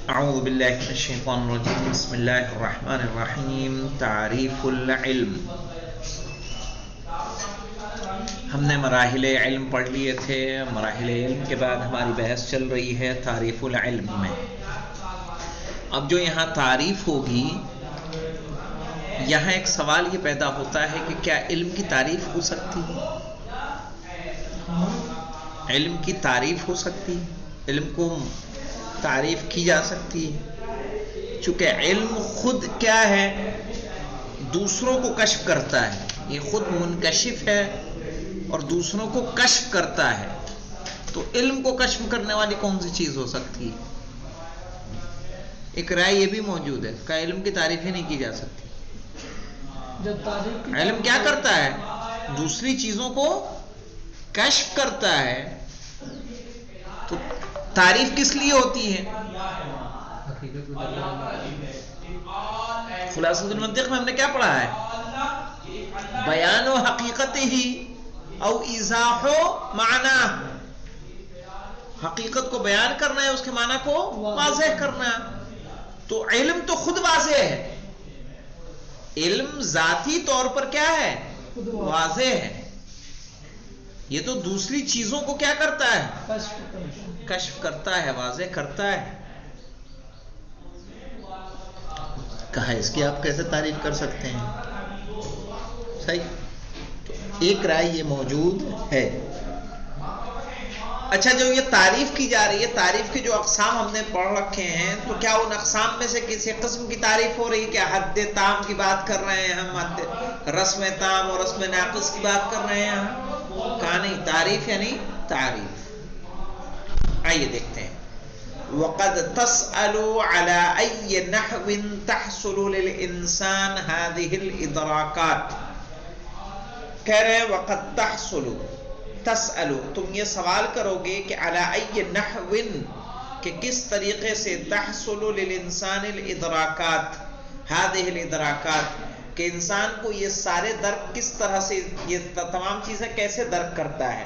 اعوذ باللہ من الشیطان الرجیم بسم اللہ الرحمن الرحیم تعریف العلم۔ ہم نے مراحل علم پڑھ لیے تھے۔ مراحل علم کے بعد ہماری بحث چل رہی ہے تعریف العلم میں۔ اب جو یہاں تعریف ہوگی، یہاں ایک سوال یہ پیدا ہوتا ہے کہ کیا علم کی تعریف ہو سکتی ہے؟ علم کی تعریف ہو سکتی ہے؟ علم کو تعریف کی جا سکتی ہے؟ چونکہ علم خود کیا ہے؟ دوسروں کو کشف کرتا ہے، یہ خود منکشف ہے اور دوسروں کو کشف کرتا ہے۔ تو علم کو کشف کرنے والی کون سی چیز ہو سکتی ہے؟ ایک رائے یہ بھی موجود ہے کہ علم کی تعریف ہی نہیں کی جا سکتی۔ علم کیا کرتا ہے؟ دوسری چیزوں کو کشف کرتا ہے۔ تو تعریف کس لیے ہوتی ہے؟ خلاصۃ المنطق میں ہم نے کیا پڑھا ہے؟ بیان و حقیقت ہی او ایضاح و معنی۔ حقیقت کو بیان کرنا ہے، اس کے معنی کو واضح کرنا ہے۔ تو علم تو خود واضح ہے، علم ذاتی طور پر کیا ہے؟ واضح ہے۔ یہ تو دوسری چیزوں کو کیا کرتا ہے؟ کشف کرتا ہے، واضح کرتا ہے۔ کہا اس کی آپ کیسے تعریف کر سکتے ہیں؟ صحیح، تو ایک رائے یہ موجود ہے۔ اچھا، جو یہ تعریف کی جا رہی ہے، تعریف کی جو اقسام ہم نے پڑھ رکھے ہیں، تو کیا ان اقسام میں سے کسی قسم کی تعریف ہو رہی ہے؟ کیا حد تام کی بات کر رہے ہیں ہم؟ رسم تام اور رسم ناقص کی بات کر رہے ہیں ہم؟ کہا نہیں، تعریف یعنی تعریف۔ آئیے دیکھتے ہیں۔ وَقَدْ تَسْأَلُ عَلَىٰ أَيِّ نَحْوٍ تَحْصُلُ لِلْإِنسَانِ هَذِهِ الْإِدْرَاكَاتِ۔ کہہ رہے ہیں وَقَدْ تَحْصُلُ، تَسْأَلُ، تم یہ سوال کرو گے کہ عَلَىٰ أَيِّ نَحْوٍ، کہ کس طریقے سے، تَحْصُلُ لِلْإِنسَانِ الْإِدْرَاكَاتِ، هَذِهِ الْإِدْرَاكَاتِ، کہ انسان کو یہ سارے درک کس طرح سے، یہ تمام چیزیں کیسے درک کرتا ہے۔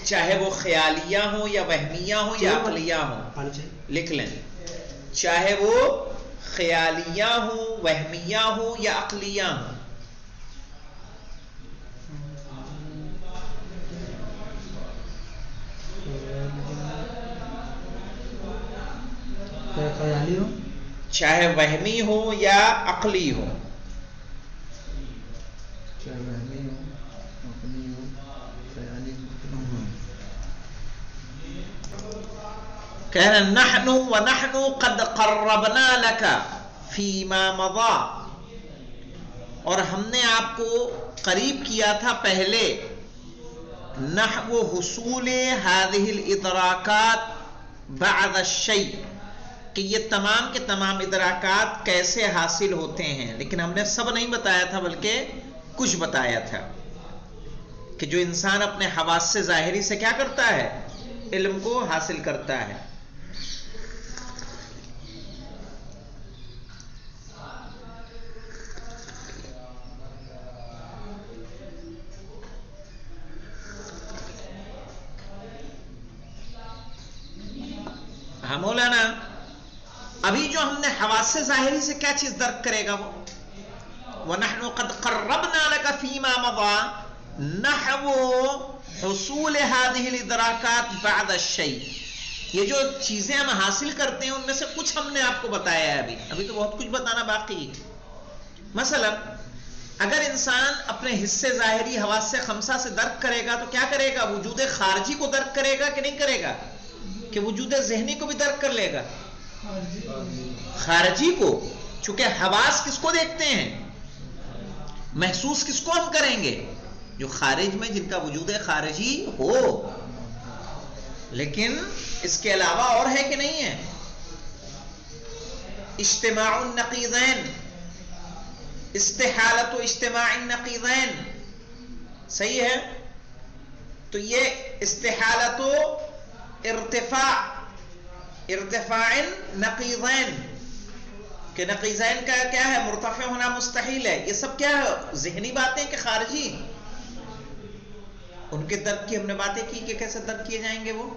چاہے وہ خیالیہ ہوں یا وہمیہ ہوں یا عقلیہ ہوں، لکھ لیں، چاہے وہ خیالیہ ہوں، وہمیہ ہوں یا عقلیہ ہوں۔ چاہے وہمی ہو یا عقلی ہو۔ کہہ رہے ہیں نحن ونحن قد قربنا لك فيما مضى، اور ہم نے آپ کو قریب کیا تھا پہلے، نحو حصول هذه الادراکات بعد الشيء، کہ یہ تمام کے تمام ادراکات کیسے حاصل ہوتے ہیں۔ لیکن ہم نے سب نہیں بتایا تھا، بلکہ کچھ بتایا تھا کہ جو انسان اپنے حواس سے ظاہری سے کیا کرتا ہے؟ علم کو حاصل کرتا ہے۔ ہاں مولانا، ابھی جو ہم نے حواس سے ظاہری سے کیا چیز درک کرے گا وہ؟ وَنَحْنُ قَدْ قَرَّبْنَا لَكَ فِي مَا مَضَى نَحْوُ حُصُولِ هَذِهِ الْإِدْرَاكَاتِ بَعْدَ الشَّيْءِ، یہ جو چیزیں ہم حاصل کرتے ہیں ان میں سے کچھ ہم نے آپ کو بتایا ہے، ابھی تو بہت کچھ بتانا باقی ہے۔ مثلا اگر انسان اپنے حصے ظاہری حواس سے خمسہ سے درک کرے گا تو کیا کرے گا؟ وجود خارجی کو درک کرے گا کہ نہیں کرے گا؟ کہ وجود ذہنی کو بھی درک کر لے گا؟ خارجی کو، چونکہ حواس کس کو دیکھتے ہیں؟ محسوس کس کو ہم کریں گے؟ جو خارج میں، جن کا وجود خارجی ہو۔ لیکن اس کے علاوہ اور ہے کہ نہیں ہے؟ اجتماع النقیضین، استحالت و اجتماع النقیضین، صحیح ہے؟ تو یہ استحالت و ارتفاع نقیضین، کہ نقیضین کا کیا ہے؟ مرتفع ہونا مستحیل ہے۔ یہ سب کیا ہے؟ ذہنی باتیں کہ خارجی؟ ان کے درک کی ہم نے باتیں کی کہ کیسے درک کیے جائیں گے. وہ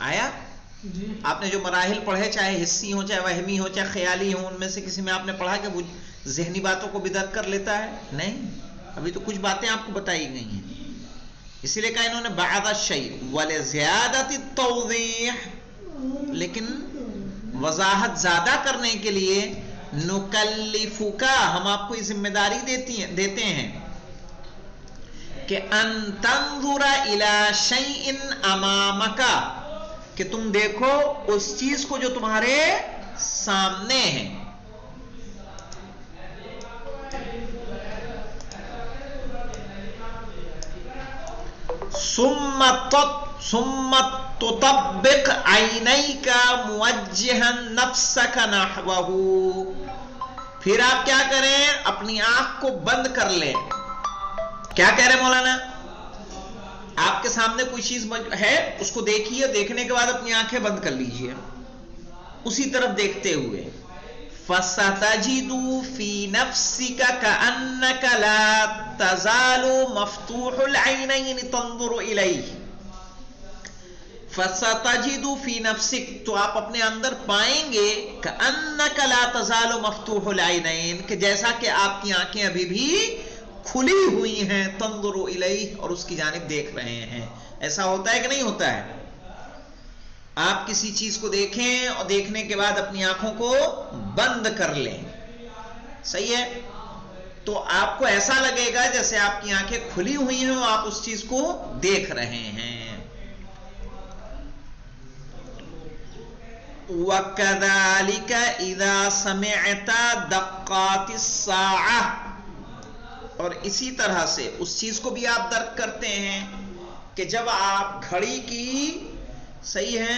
آیا آپ نے جو مراحل پڑھے، چاہے حسی ہوں، چاہے وہمی ہوں، چاہے خیالی ہوں، ان میں سے کسی میں آپ نے پڑھا کہ وہ ذہنی باتوں کو بھی درک کر لیتا ہے؟ نہیں. ابھی تو کچھ باتیں آپ کو بتائی گئی ہیں، اسی لیے کہا انہوں نے بعض الشیء ولزیادۃ التوضیح، لیکن وضاحت زیادہ کرنے کے لیے نکلفک، ہم آپ کو یہ ذمہ داری دیتے ہیں کہ ان تنظر الی شیء امامک، کہ تم دیکھو اس چیز کو جو تمہارے سامنے ہے. ثم تطبق عینیک موجہا نفسک نحوہ، پھر آپ کیا کریں؟ اپنی آنکھ کو بند کر لیں. کیا کہہ رہے مولانا؟ آپ کے سامنے کوئی چیز ہے، اس کو دیکھیے، دیکھنے کے بعد اپنی آنکھیں بند کر لیجئے اسی طرف دیکھتے ہوئے. فَسَتَجِدُ فِي نَفْسِكَ كَأَنَّكَ لَا تَزَالُ مَفْتُوحُ الْعَيْنَيْنِ تَنظُرُ إِلَيْهِ. فَسَتَجِدُ فِي نَفْسِكَ، تو آپ اپنے اندر پائیں گے كَأَنَّكَ لَا تَزَالُ مَفْتُوحُ الْعَيْنَيْنِ، کہ جیسا کہ آپ کی آنکھیں ابھی بھی کھلی ہوئی ہیں، تنظر الیہ، اور اس کی جانب دیکھ رہے ہیں. ایسا ہوتا ہے کہ نہیں ہوتا ہے؟ آپ کسی چیز کو دیکھیں اور دیکھنے کے بعد اپنی آنکھوں کو بند کر لیں، صحیح ہے؟ تو آپ کو ایسا لگے گا جیسے آپ کی آنکھیں کھلی ہوئی ہیں اور آپ اس چیز کو دیکھ رہے ہیں. وَكَذَلِكَ إِذَا سَمِعْتَ دَقَّاتِ السَّاعَةِ، اور اسی طرح سے اس چیز کو بھی آپ درک کرتے ہیں کہ جب آپ گھڑی کی، صحیح ہے،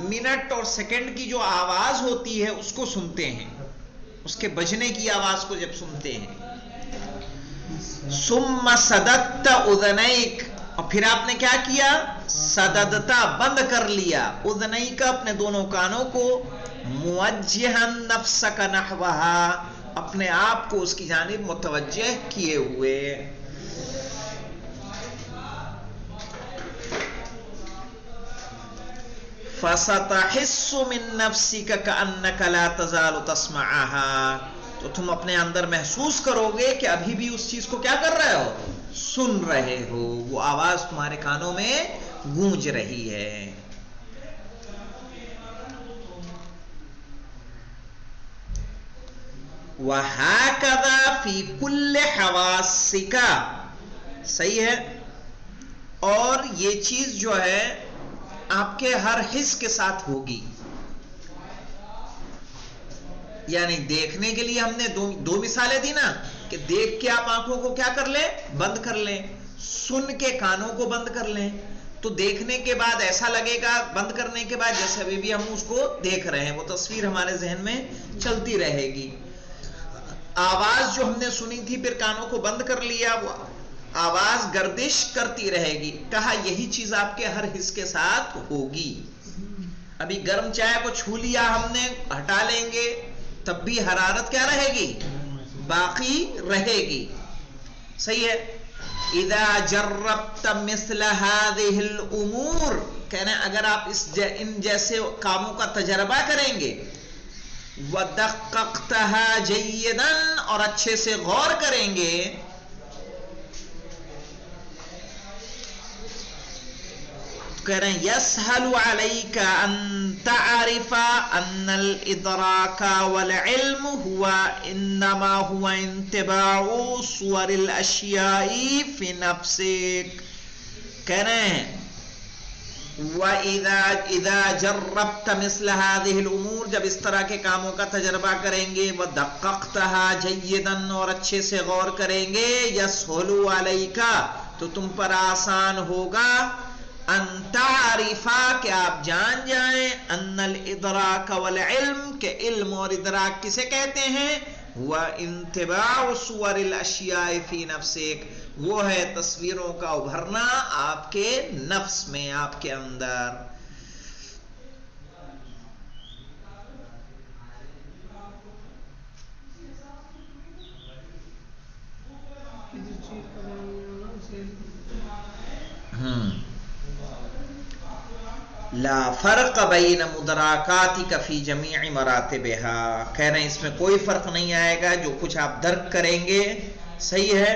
منٹ اور سیکنڈ کی جو آواز ہوتی ہے اس کو سنتے ہیں، اس کے بجنے کی آواز کو جب سنتے ہیں. ثم سددت اذنیک، اور پھر آپ نے کیا کیا؟ سددتا، بند کر لیا، اذنیک، اپنے دونوں کانوں کو، موجہا نفسک نحوہا، اپنے آپ کو اس کی جانب متوجہ کیے ہوئے. فَسَتَحِسُّ مِن نَفْسِكَ كَأَنَّكَ لَا تَزَالُ تَسْمَعَهَا، تو تم اپنے اندر محسوس کرو گے کہ ابھی بھی اس چیز کو کیا کر رہے ہو؟ سن رہے ہو، وہ آواز تمہارے کانوں میں گونج رہی ہے. وَهَكَذَا فِي كُلِّ حَوَاسِكَ، صحیح ہے، اور یہ چیز جو ہے آپ کے ہر حس کے ساتھ ہوگی. یعنی دیکھنے کے لیے ہم نے دو مثالیں دی نا، کہ دیکھ کے آپ آنکھوں کو کیا کر لیں؟ بند کر لیں. سن کے کانوں کو بند کر لیں. تو دیکھنے کے بعد ایسا لگے گا، بند کرنے کے بعد جیسے ابھی بھی ہم اس کو دیکھ رہے ہیں، وہ تصویر ہمارے ذہن میں چلتی رہے گی. آواز جو ہم نے سنی تھی، پھر کانوں کو بند کر لیا، وہ آواز گردش کرتی رہے گی. کہا یہی چیز آپ کے ہر حس کے ساتھ ہوگی. ابھی گرم چائے کو چھو لیا ہم نے، ہٹا لیں گے تب بھی حرارت کیا رہے گی؟ باقی رہے گی. صحیح ہے. اذا جربت مثل هذه الامور، کہنا اگر آپ ان جیسے کاموں کا تجربہ کریں گے، وَدَقَّقْتَهَا جَيِّدًا، اور اچھے سے غور کریں گے، کہہ رہے ہیں يَسْهَلُ عَلَيْكَ أَن تَعْرِفَ أَنَّ الْإِدْرَاكَ وَالْعِلْمُ هُوَ إِنَّمَا هُوَ انْتِبَاعُ صُوَرِ الْأَشْيَاءِ فِي نَفْسِكَ. کہہ رہے ہیں وَإِذَا جَرَّبْتَ مِثْلَ هَذِهِ الْأُمُورِ، جب اس طرح کے کاموں کا تجربہ کریں گے، وَدَقَّقْتَهَا جَيِّدًا، اور اچھے سے غور کریں گے، يَسْهُلُ عَلَيْكَ، تو تم پر آسان ہوگا، ان تعرفا، کہ آپ جان جائیں، ان الادراک والعلم، کہ علم اور ادراک کسے کہتے ہیں؟ وہ انتباع صور الاشیاء فی نفسک، وہ ہے تصویروں کا ابھرنا آپ کے نفس میں، آپ کے اندر. لا فرق بین مدراکاتک فی جمیع مراتبہا، کہہ رہے ہیں اس میں کوئی فرق نہیں آئے گا، جو کچھ آپ درک کریں گے صحیح ہے۔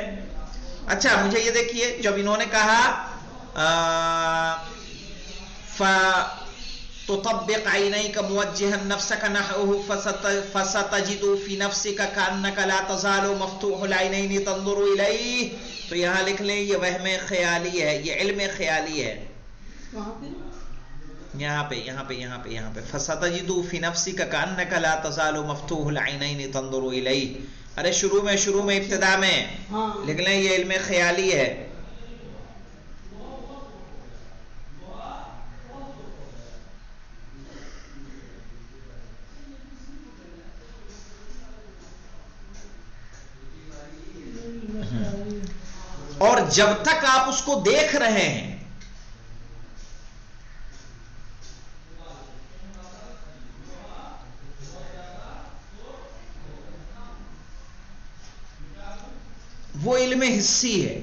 اچھا مجھے یہ دیکھیے، جب انہوں نے کہا فَتُطَبِّقْ عَيْنَيْكَ مُوَجِّهًا نَفْسَكَ نَحْوَهُ فَسَتَجِدُ فِي نَفْسِكَ كَأَنَّكَ لَا تَزَالُ مَفْتُوحُ الْعَيْنَيْنِ تَنْظُرُ إِلَيْهِ، تو یہاں لکھ لیں یہ وہم خیالی ہے، یہ علم خیالی ہے۔ یہاں پہ فَسَتَجِدُ فِي نَفْسِكَ كَأَنَّكَ لَا تَزَالُ مَفْتُوحُ الْعَيْنَيْنِ تَنْظُرُ إِلَيْهِ، ارے شروع میں ابتدا میں لکھ لیں یہ علم خیالی ہے۔ اور جب تک آپ اس کو دیکھ رہے ہیں وہ علم حسی ہے۔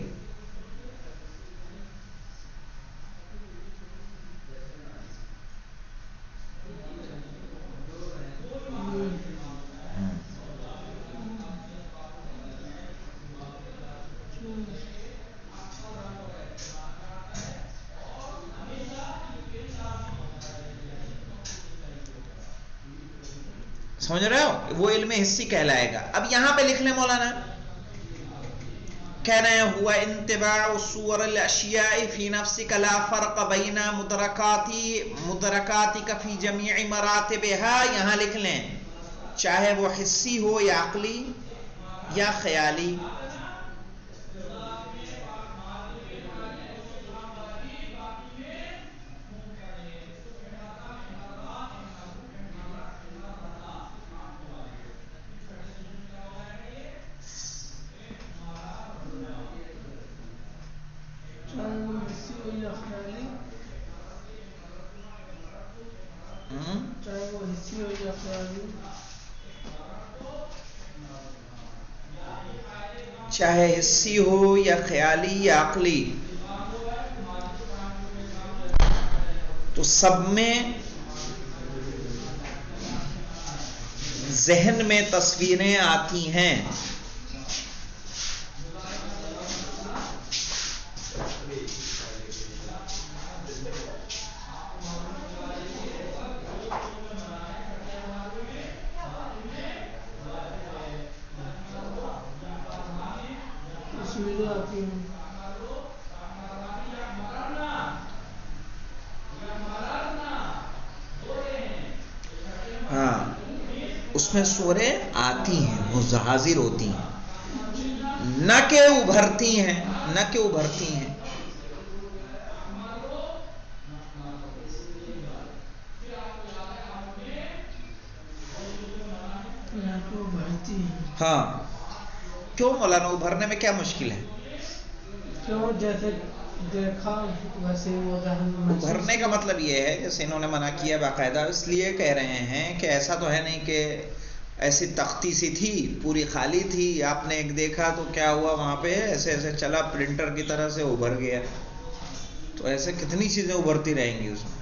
سمجھ رہے ہو، وہ علم حسی کہلائے گا۔ اب یہاں پہ لکھ لیں مولانا، کہہ رہے ہیں ہوا انتباع صور الاشیاء فی نفسک لا فرق بین مدرکاتک فی جمیع مراتبہا، یہاں لکھ لیں چاہے وہ حسی ہو یا عقلی یا خیالی۔ چاہے حسی ہو یا خیالی یا عقلی، تو سب میں ذہن میں تصویریں آتی ہیں۔ اس میں صورتیں آتی ہیں، وہ حاضر ہوتی ہیں، نہ کہ ابھرتی ہیں، نہ کہ ابھرتی ہیں۔ ہاں کیوں مولانا، ابھرنے میں کیا مشکل ہے؟ کیوں جیسے دیکھا ویسے ابھرنے کا مطلب یہ ہے، جیسے انہوں نے منع کیا باقاعدہ اس لیے کہہ رہے ہیں کہ ایسا تو ہے نہیں کہ ایسی تختی سی تھی پوری خالی تھی، آپ نے ایک دیکھا تو کیا ہوا وہاں پہ ایسے ایسے چلا پرنٹر کی طرح سے ابھر گیا، تو ایسے کتنی چیزیں ابھرتی رہیں گی اس میں۔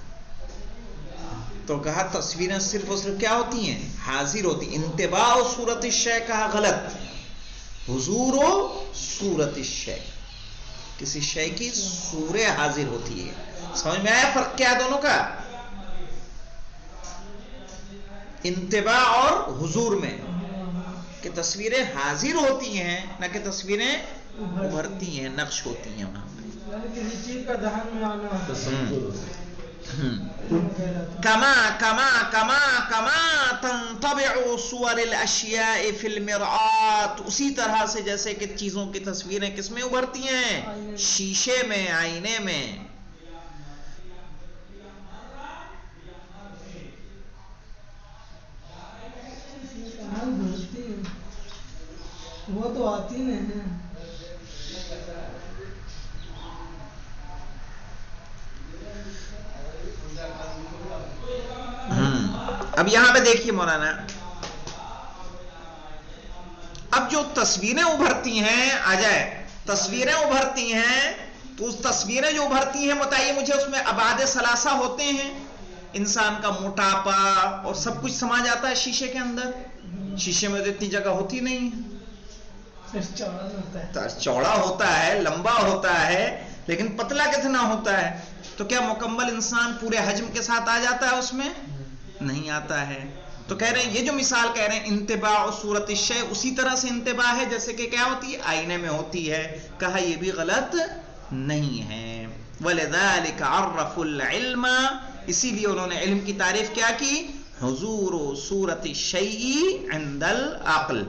تو کہا تصویریں صرف اور صرف کیا ہوتی ہیں؟ حاضر ہوتی۔ انتباع و صورت الشے کہا غلط، حضور و صورت الشے، کسی شے کی صورت حاضر ہوتی ہے۔ سمجھ میں آیا فرق کیا ہے دونوں کا؟ انتباع اور حضور میں کہ تصویریں حاضر ہوتی ہیں نہ کہ تصویریں ابھرتی ہیں، نقش ہوتی ہیں وہاں پہ۔ کسی چیز کا ذہن میں آنا کما کما کما کما تنطبع صور الاشیاء فی المرآت، اسی طرح سے جیسے کہ چیزوں کی تصویریں کس میں ابھرتی ہیں؟ شیشے میں، آئینے میں۔ وہ تو آتی نہیں۔ اب یہاں پہ دیکھیے مولانا، اب جو تصویریں ابھرتی ہیں آ جائے تصویریں ابھرتی ہیں تو اس تصویریں جو ابھرتی ہیں بتائیے مجھے اس میں ابعاد ثلاثہ ہوتے ہیں. انسان کا موٹاپا اور سب کچھ سما جاتا ہے شیشے کے اندر. شیشے میں تو اتنی جگہ ہوتی نہیں ہے. چوڑا ہوتا ہے, لمبا ہوتا ہے, لیکن پتلا کتنا ہوتا ہے. تو کیا مکمل انسان پورے حجم کے ساتھ آ جاتا ہے؟ اس میں نہیں آتا ہے. تو کہہ رہے ہیں یہ جو مثال کہہ رہے ہیں انتباع صورت الشیء, اسی طرح سے انتباع ہے جیسے کہ کیا ہوتی ہے, آئینے میں ہوتی ہے. کہا یہ بھی غلط نہیں ہے. وَلِذَلِكَ عَرَّفُوا الْعِلْمَ, اسی لیے انہوں نے علم کی تعریف کیا کی, حضور صورت الشیء عند العقل.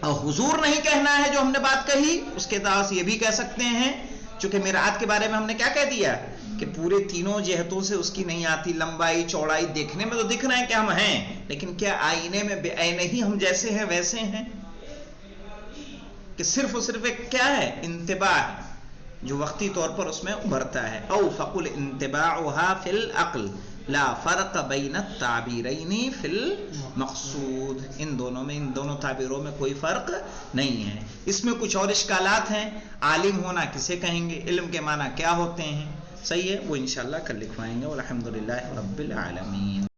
اور حضور نہیں کہنا ہے جو ہم نے بات کہی, اس کے تعلق یہ بھی کہہ سکتے ہیں, چونکہ میراث کے بارے میں ہم نے کیا کہہ دیا کہ پورے تینوں جہتوں سے اس کی نہیں آتی, لمبائی چوڑائی دیکھنے میں تو دکھ رہے ہیں کہ ہم ہیں, لیکن کیا آئینے میں بے عین ہی ہم جیسے ہیں ویسے ہیں, کہ صرف اور صرف ایک کیا ہے, انتباع جو وقتی طور پر اس میں ابھرتا ہے. او فقل انتباعها فی العقل لا فرق بین التعبیرین فی المقصود, ان دونوں تعبیروں میں کوئی فرق نہیں ہے. اس میں کچھ اور اشکالات ہیں. عالم ہونا کسے کہیں گے, علم کے معنی کیا ہوتے ہیں, صحیح ہے, وہ انشاءاللہ کل لکھوائیں گے. والحمدللہ رب العالمین.